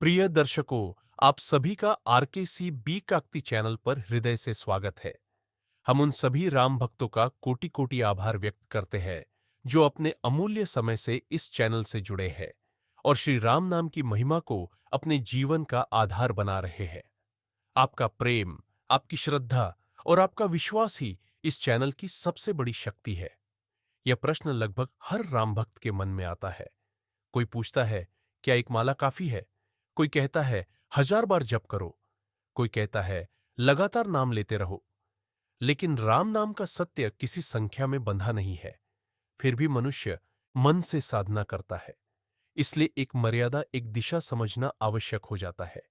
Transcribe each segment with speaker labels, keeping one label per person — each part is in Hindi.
Speaker 1: प्रिय दर्शकों, आप सभी का आरकेसी बी काकती चैनल पर हृदय से स्वागत है। हम उन सभी राम भक्तों का कोटि कोटि आभार व्यक्त करते हैं जो अपने अमूल्य समय से इस चैनल से जुड़े हैं और श्री राम नाम की महिमा को अपने जीवन का आधार बना रहे हैं। आपका प्रेम, आपकी श्रद्धा और आपका विश्वास ही इस चैनल की सबसे बड़ी शक्ति है। यह प्रश्न लगभग हर राम भक्त के मन में आता है। कोई पूछता है, क्या एक माला काफी है? कोई कहता है, 1000 बार जप करो। कोई कहता है, लगातार नाम लेते रहो। लेकिन राम नाम का सत्य किसी संख्या में बंधा नहीं है। फिर भी मनुष्य मन से साधना करता है। इसलिए एक मर्यादा, एक दिशा समझना आवश्यक हो जाता है।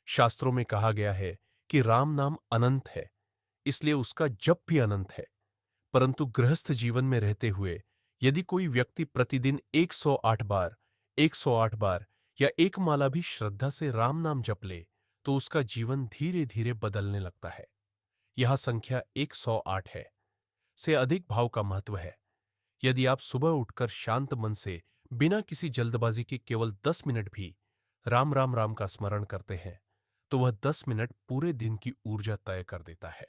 Speaker 1: शास्त्रों में कहा गया है कि राम नाम अनंत है, इसलिए उसका जप भी अनंत है। परंतु गृहस्थ जीवन में रहते हुए यदि कोई व्यक्ति प्रतिदिन 108 बार, 108 बार या एक माला भी श्रद्धा से राम नाम जप ले, तो उसका जीवन धीरे धीरे बदलने लगता है। यह संख्या 108 है से अधिक भाव का महत्व है। यदि आप सुबह उठकर शांत मन से बिना किसी जल्दबाजी के केवल 10 मिनट भी राम राम राम का स्मरण करते हैं, तो वह 10 मिनट पूरे दिन की ऊर्जा तय कर देता है।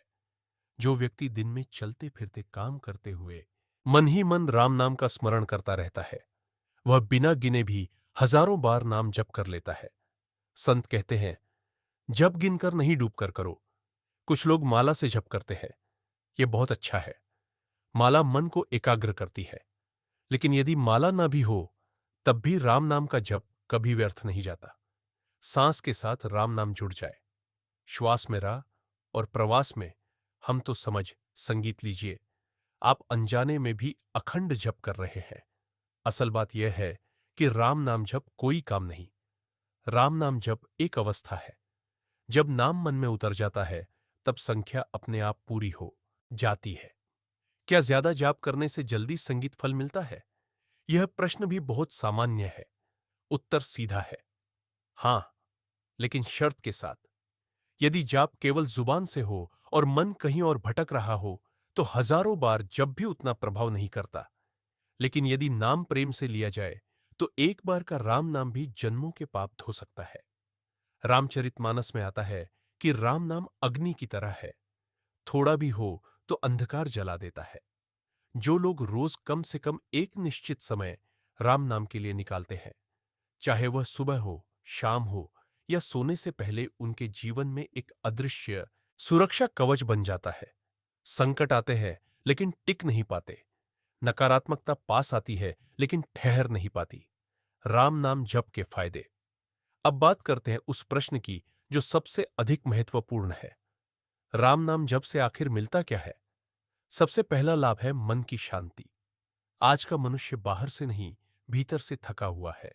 Speaker 1: जो व्यक्ति दिन में चलते फिरते काम करते हुए मन ही मन राम नाम का स्मरण करता रहता है, वह बिना गिने भी हजारों बार नाम जप कर लेता है। संत कहते हैं, जप गिनकर नहीं डूबकर करो। कुछ लोग माला से जप करते हैं, यह बहुत अच्छा है। माला मन को एकाग्र करती है। लेकिन यदि माला ना भी हो, तब भी राम नाम का जप कभी व्यर्थ नहीं जाता। सांस के साथ राम नाम जुड़ जाए, श्वास में राह और प्रवास में हम तो समझ संगीत लीजिए। आप अनजाने में भी अखंड जप कर रहे हैं। असल बात यह है कि राम नाम जप कोई काम नहीं। राम नाम जप एक अवस्था है। जब नाम मन में उतर जाता है, तब संख्या अपने आप पूरी हो जाती है। क्या ज्यादा जाप करने से जल्दी संगीत फल मिलता है? यह प्रश्न भी बहुत सामान्य है। उत्तर सीधा है, हां, लेकिन शर्त के साथ। यदि जाप केवल जुबान से हो और मन कहीं और भटक रहा हो, तो हजारों बार जब भी उतना प्रभाव नहीं करता। लेकिन यदि नाम प्रेम से लिया जाए, तो एक बार का राम नाम भी जन्मों के पाप धो सकता है। रामचरितमानस में आता है कि राम नाम अग्नि की तरह है, थोड़ा भी हो तो अंधकार जला देता है। जो लोग रोज कम से कम एक निश्चित समय राम नाम के लिए निकालते हैं, चाहे वह सुबह हो, शाम हो या सोने से पहले, उनके जीवन में एक अदृश्य सुरक्षा कवच बन जाता है। संकट आते हैं लेकिन टिक नहीं पाते। नकारात्मकता पास आती है लेकिन ठहर नहीं पाती। राम नाम जप के फायदे। अब बात करते हैं उस प्रश्न की जो सबसे अधिक महत्वपूर्ण है। राम नाम जप से आखिर मिलता क्या है? सबसे पहला लाभ है मन की शांति। आज का मनुष्य बाहर से नहीं, भीतर से थका हुआ है।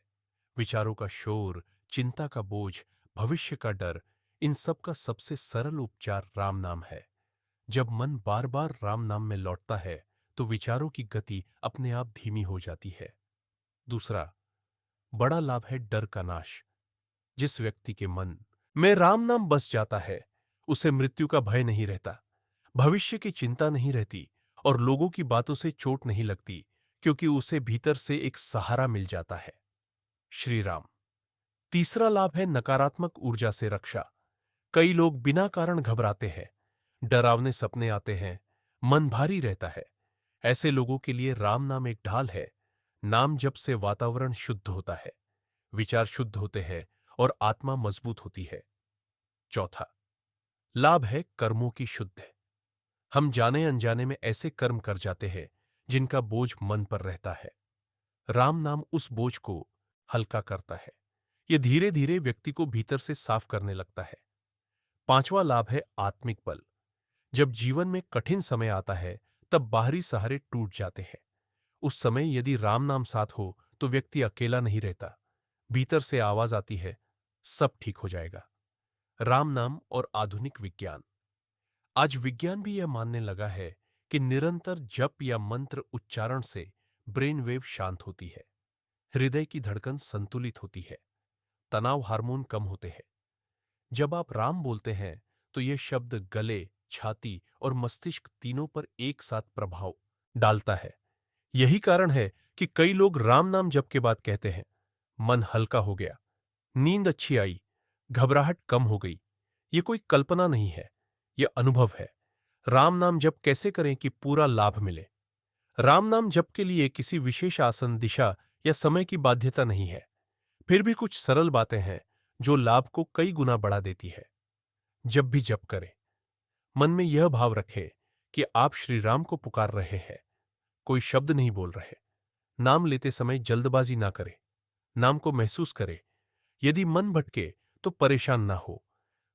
Speaker 1: विचारों का शोर, चिंता का बोझ, भविष्य का डर, इन सब का सबसे सरल उपचार राम नाम है। जब मन बार बार राम नाम में लौटता है, तो विचारों की गति अपने आप धीमी हो जाती है। दूसरा बड़ा लाभ है डर का नाश। जिस व्यक्ति के मन में राम नाम बस जाता है, उसे मृत्यु का भय नहीं रहता, भविष्य की चिंता नहीं रहती और लोगों की बातों से चोट नहीं लगती, क्योंकि उसे भीतर से एक सहारा मिल जाता है, श्री राम। तीसरा लाभ है नकारात्मक ऊर्जा से रक्षा। कई लोग बिना कारण घबराते हैं, डरावने सपने आते हैं, मन भारी रहता है। ऐसे लोगों के लिए राम नाम एक ढाल है। नाम जप से वातावरण शुद्ध होता है, विचार शुद्ध होते हैं और आत्मा मजबूत होती है। चौथा लाभ है कर्मों की शुद्ध। हम जाने अनजाने में ऐसे कर्म कर जाते हैं जिनका बोझ मन पर रहता है। राम नाम उस बोझ को हल्का करता है। यह धीरे धीरे व्यक्ति को भीतर से साफ करने लगता है। पांचवा लाभ है आत्मिक बल। जब जीवन में कठिन समय आता है, तब बाहरी सहारे टूट जाते हैं। उस समय यदि राम नाम साथ हो, तो व्यक्ति अकेला नहीं रहता। भीतर से आवाज आती है, सब ठीक हो जाएगा। राम नाम और आधुनिक विज्ञान। आज विज्ञान भी यह मानने लगा है कि निरंतर जप या मंत्र उच्चारण से ब्रेन वेव शांत होती है, हृदय की धड़कन संतुलित होती है, तनाव हार्मोन कम होते हैं। जब आप राम बोलते हैं, तो यह शब्द गले, छाती और मस्तिष्क तीनों पर एक साथ प्रभाव डालता है। यही कारण है कि कई लोग राम नाम जप के बाद कहते हैं, मन हल्का हो गया, नींद अच्छी आई, घबराहट कम हो गई। ये कोई कल्पना नहीं है, यह अनुभव है। राम नाम जप कैसे करें कि पूरा लाभ मिले? राम नाम जप के लिए किसी विशेष आसन, दिशा या समय की बाध्यता नहीं है। फिर भी कुछ सरल बातें हैं जो लाभ को कई गुना बढ़ा देती है। जब भी जप करें, मन में यह भाव रखें कि आप श्री राम को पुकार रहे हैं, कोई शब्द नहीं बोल रहे। नाम लेते समय जल्दबाजी ना करें, नाम को महसूस करें। यदि मन भटके तो परेशान ना हो,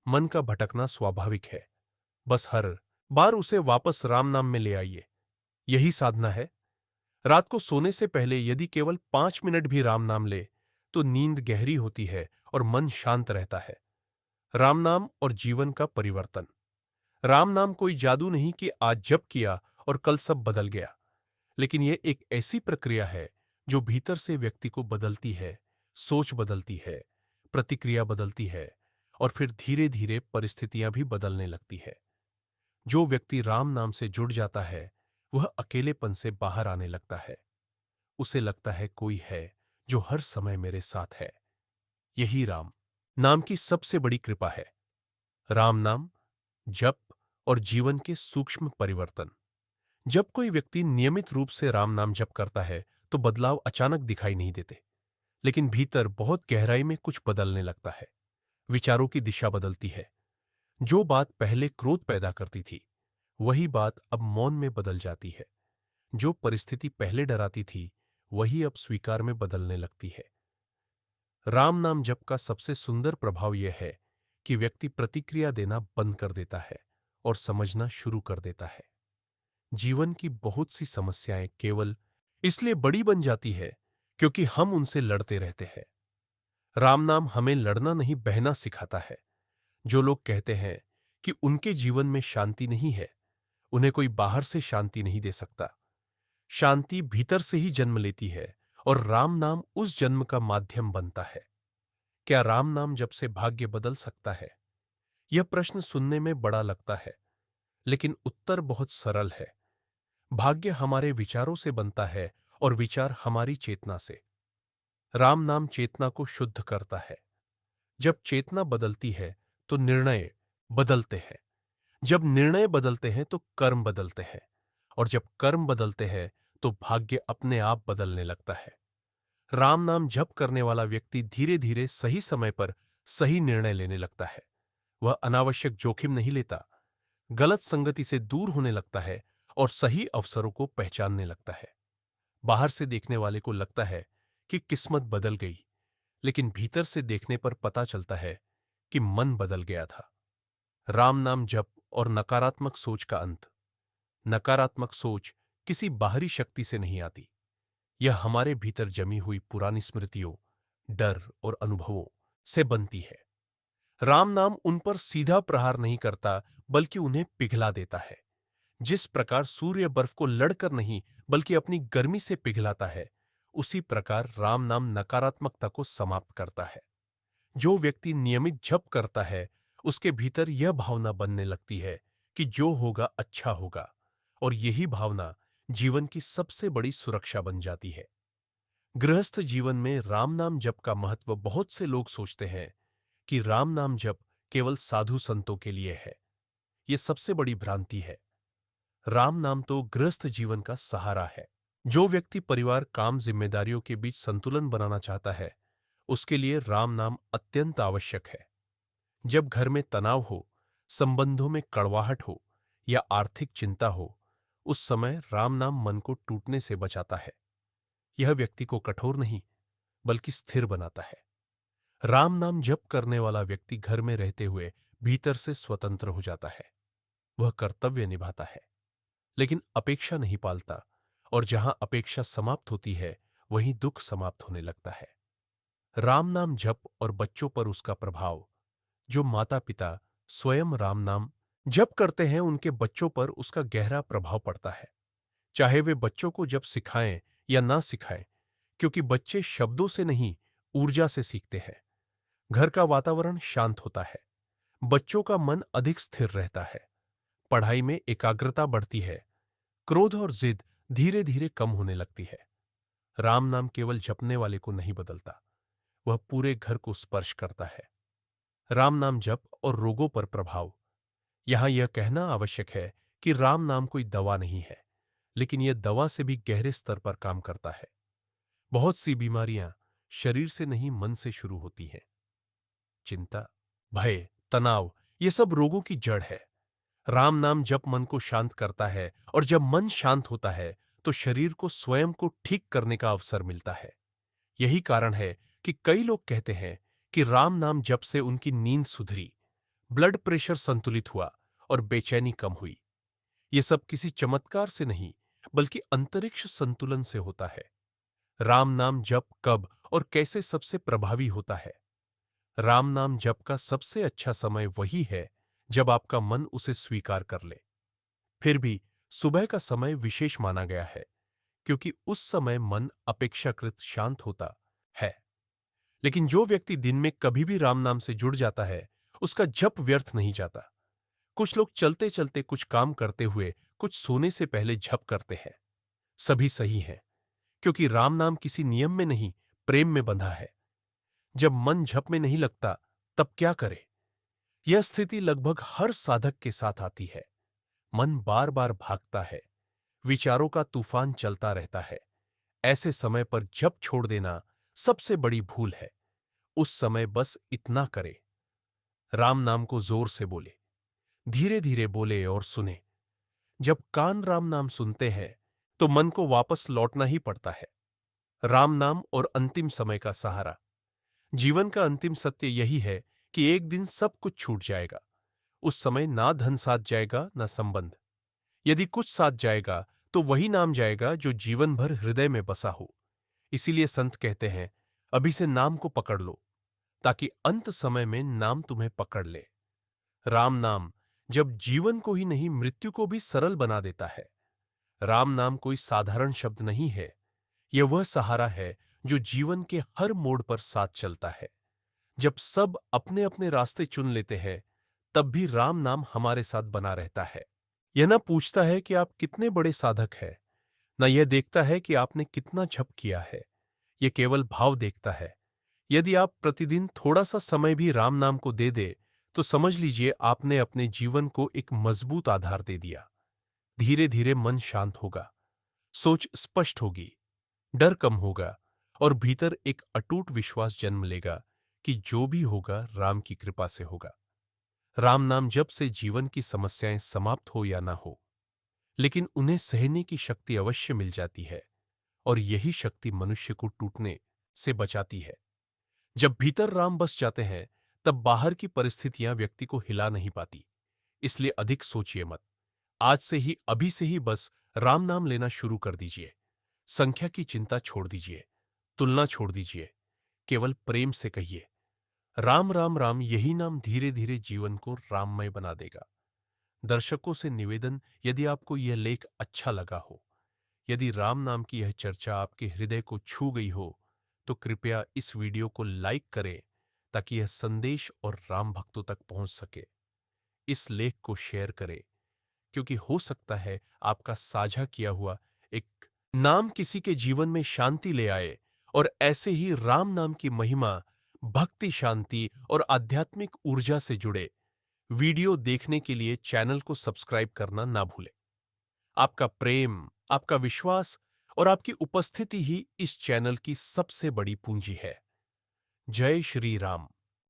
Speaker 1: मन का भटकना स्वाभाविक है। बस हर बार उसे वापस राम नाम में ले आइए, यही साधना है। रात को सोने से पहले यदि केवल 5 मिनट भी राम नाम ले तो नींद गहरी होती है और मन शांत रहता है। राम नाम और जीवन का परिवर्तन। राम नाम कोई जादू नहीं कि आज जप किया और कल सब बदल गया, लेकिन यह एक ऐसी प्रक्रिया है जो भीतर से व्यक्ति को बदलती है, सोच बदलती है, प्रतिक्रिया बदलती है और फिर धीरे धीरे परिस्थितियां भी बदलने लगती है। जो व्यक्ति राम नाम से जुड़ जाता है वह अकेलेपन से बाहर आने लगता है। उसे लगता है कोई है जो हर समय मेरे साथ है। यही राम नाम की सबसे बड़ी कृपा है। राम नाम, जप और जीवन के सूक्ष्म परिवर्तन। जब कोई व्यक्ति नियमित रूप से राम नाम जप करता है तो बदलाव अचानक दिखाई नहीं देते, लेकिन भीतर बहुत गहराई में कुछ बदलने लगता है। विचारों की दिशा बदलती है। जो बात पहले क्रोध पैदा करती थी वही बात अब मौन में बदल जाती है। जो परिस्थिति पहले डराती थी वही अब स्वीकार में बदलने लगती है। राम नाम जप का सबसे सुंदर प्रभाव यह है कि व्यक्ति प्रतिक्रिया देना बंद कर देता है और समझना शुरू कर देता है। जीवन की बहुत सी समस्याएं केवल इसलिए बड़ी बन जाती है क्योंकि हम उनसे लड़ते रहते हैं। राम नाम हमें लड़ना नहीं, बहना सिखाता है। जो लोग कहते हैं कि उनके जीवन में शांति नहीं है, उन्हें कोई बाहर से शांति नहीं दे सकता। शांति भीतर से ही जन्म लेती है और राम नाम उस जन्म का माध्यम बनता है। क्या राम नाम जप से भाग्य बदल सकता है? यह प्रश्न सुनने में बड़ा लगता है, लेकिन उत्तर बहुत सरल है। भाग्य हमारे विचारों से बनता है और विचार हमारी चेतना से। राम नाम चेतना को शुद्ध करता है। जब चेतना बदलती है तो निर्णय बदलते हैं। जब निर्णय बदलते हैं तो कर्म बदलते हैं, और जब कर्म बदलते हैं तो भाग्य अपने आप बदलने लगता है। राम नाम जप करने वाला व्यक्ति धीरे धीरे सही समय पर सही निर्णय लेने लगता है। वह अनावश्यक जोखिम नहीं लेता, गलत संगति से दूर होने लगता है और सही अवसरों को पहचानने लगता है। बाहर से देखने वाले को लगता है कि किस्मत बदल गई, लेकिन भीतर से देखने पर पता चलता है कि मन बदल गया था। राम नाम जप और नकारात्मक सोच का अंत। नकारात्मक सोच किसी बाहरी शक्ति से नहीं आती, यह हमारे भीतर जमी हुई पुरानी स्मृतियों, डर और अनुभवों से बनती है। राम नाम उन पर सीधा प्रहार नहीं करता, बल्कि उन्हें पिघला देता है। जिस प्रकार सूर्य बर्फ को लड़कर नहीं बल्कि अपनी गर्मी से पिघलाता है, उसी प्रकार राम नाम नकारात्मकता को समाप्त करता है। जो व्यक्ति नियमित जप करता है उसके भीतर यह भावना बनने लगती है कि जो होगा अच्छा होगा, और यही भावना जीवन की सबसे बड़ी सुरक्षा बन जाती है। गृहस्थ जीवन में राम नाम जप का महत्व बहुत से लोग सोचते हैं कि राम नाम जप केवल साधु संतों के लिए है। यह सबसे बड़ी भ्रांति है। राम नाम तो गृहस्थ जीवन का सहारा है। जो व्यक्ति परिवार, काम, जिम्मेदारियों के बीच संतुलन बनाना चाहता है उसके लिए राम नाम अत्यंत आवश्यक है। जब घर में तनाव हो, संबंधों में कड़वाहट हो या आर्थिक चिंता हो, उस समय राम नाम मन को टूटने से बचाता है। यह व्यक्ति को कठोर नहीं बल्कि स्थिर बनाता है। राम नाम जप करने वाला व्यक्ति घर में रहते हुए भीतर से स्वतंत्र हो जाता है। वह कर्तव्य निभाता है लेकिन अपेक्षा नहीं पालता, और जहां अपेक्षा समाप्त होती है वहीं दुख समाप्त होने लगता है। राम नाम जप और बच्चों पर उसका प्रभाव। जो माता पिता स्वयं राम नाम जप करते हैं उनके बच्चों पर उसका गहरा प्रभाव पड़ता है, चाहे वे बच्चों को जप सिखाएं या ना सिखाएं, क्योंकि बच्चे शब्दों से नहीं ऊर्जा से सीखते हैं। घर का वातावरण शांत होता है, बच्चों का मन अधिक स्थिर रहता है, पढ़ाई में एकाग्रता बढ़ती है, क्रोध और जिद धीरे धीरे कम होने लगती है। राम नाम केवल जपने वाले को नहीं बदलता, वह पूरे घर को स्पर्श करता है। राम नाम जप और रोगों पर प्रभाव। यहां यह कहना आवश्यक है कि राम नाम कोई दवा नहीं है, लेकिन यह दवा से भी गहरे स्तर पर काम करता है। बहुत सी बीमारियां शरीर से नहीं, मन से शुरू होती हैं। चिंता, भय, तनाव, ये सब रोगों की जड़ है। राम नाम जप मन को शांत करता है, और जब मन शांत होता है तो शरीर को स्वयं को ठीक करने का अवसर मिलता है। यही कारण है कि कई लोग कहते हैं कि राम नाम जप से उनकी नींद सुधरी, ब्लड प्रेशर संतुलित हुआ और बेचैनी कम हुई। ये सब किसी चमत्कार से नहीं, बल्कि अंतरिक्ष संतुलन से होता है। राम नाम जप कब और कैसे सबसे प्रभावी होता है? राम नाम जप का सबसे अच्छा समय वही है जब आपका मन उसे स्वीकार कर ले। फिर भी सुबह का समय विशेष माना गया है, क्योंकि उस समय मन अपेक्षाकृत शांत होता है। लेकिन जो व्यक्ति दिन में कभी भी राम नाम से जुड़ जाता है, उसका जप व्यर्थ नहीं जाता। कुछ लोग चलते चलते, कुछ काम करते हुए, कुछ सोने से पहले जप करते हैं। सभी सही है, क्योंकि राम नाम किसी नियम में नहीं, प्रेम में बंधा है। जब मन जप में नहीं लगता, तब क्या करे? यह स्थिति लगभग हर साधक के साथ आती है। मन बार बार भागता है, विचारों का तूफान चलता रहता है। ऐसे समय पर जप छोड़ देना सबसे बड़ी भूल है। उस समय बस इतना करे, राम नाम को जोर से बोले, धीरे धीरे बोले और सुने। जब कान राम नाम सुनते हैं तो मन को वापस लौटना ही पड़ता है। राम नाम और अंतिम समय का सहारा। जीवन का अंतिम सत्य यही है कि एक दिन सब कुछ छूट जाएगा। उस समय ना धन साथ जाएगा, ना संबंध। यदि कुछ साथ जाएगा तो वही नाम जाएगा जो जीवन भर हृदय में बसा हो। इसीलिए संत कहते हैं, अभी से नाम को पकड़ लो, ताकि अंत समय में नाम तुम्हें पकड़ ले। राम नाम जब जीवन को ही नहीं, मृत्यु को भी सरल बना देता है। राम नाम कोई साधारण शब्द नहीं है। यह वह सहारा है जो जीवन के हर मोड़ पर साथ चलता है। जब सब अपने अपने रास्ते चुन लेते हैं, तब भी राम नाम हमारे साथ बना रहता है। यह न पूछता है कि आप कितने बड़े साधक हैं, न यह देखता है कि आपने कितना जप किया है। यह केवल भाव देखता है। यदि आप प्रतिदिन थोड़ा सा समय भी राम नाम को दे दे, तो समझ लीजिए आपने अपने जीवन को एक मजबूत आधार दे दिया। धीरे धीरे मन शांत होगा, सोच स्पष्ट होगी, डर कम होगा, और भीतर एक अटूट विश्वास जन्म लेगा कि जो भी होगा राम की कृपा से होगा। राम नाम जप से जीवन की समस्याएं समाप्त हो या ना हो, लेकिन उन्हें सहने की शक्ति अवश्य मिल जाती है, और यही शक्ति मनुष्य को टूटने से बचाती है। जब भीतर राम बस जाते हैं, तब बाहर की परिस्थितियां व्यक्ति को हिला नहीं पाती। इसलिए अधिक सोचिए मत। आज से ही, अभी से ही बस राम नाम लेना शुरू कर दीजिए। संख्या की चिंता छोड़ दीजिए, तुलना छोड़ दीजिए। केवल प्रेम से कहिए, राम राम राम। यही नाम धीरे धीरे जीवन को राममय बना देगा। दर्शकों से निवेदन, यदि आपको यह लेख अच्छा लगा हो, यदि राम नाम की यह चर्चा आपके हृदय को छू गई हो, तो कृपया इस वीडियो को लाइक करें, ताकि यह संदेश और राम भक्तों तक पहुंच सके। इस लेख को शेयर करें, क्योंकि हो सकता है आपका साझा किया हुआ एक नाम किसी के जीवन में शांति ले आए। और ऐसे ही राम नाम की महिमा, भक्ति, शांति और आध्यात्मिक ऊर्जा से जुड़े वीडियो देखने के लिए चैनल को सब्सक्राइब करना ना भूलें। आपका प्रेम, आपका विश्वास और आपकी उपस्थिति ही इस चैनल की सबसे बड़ी पूंजी है। जय श्री राम।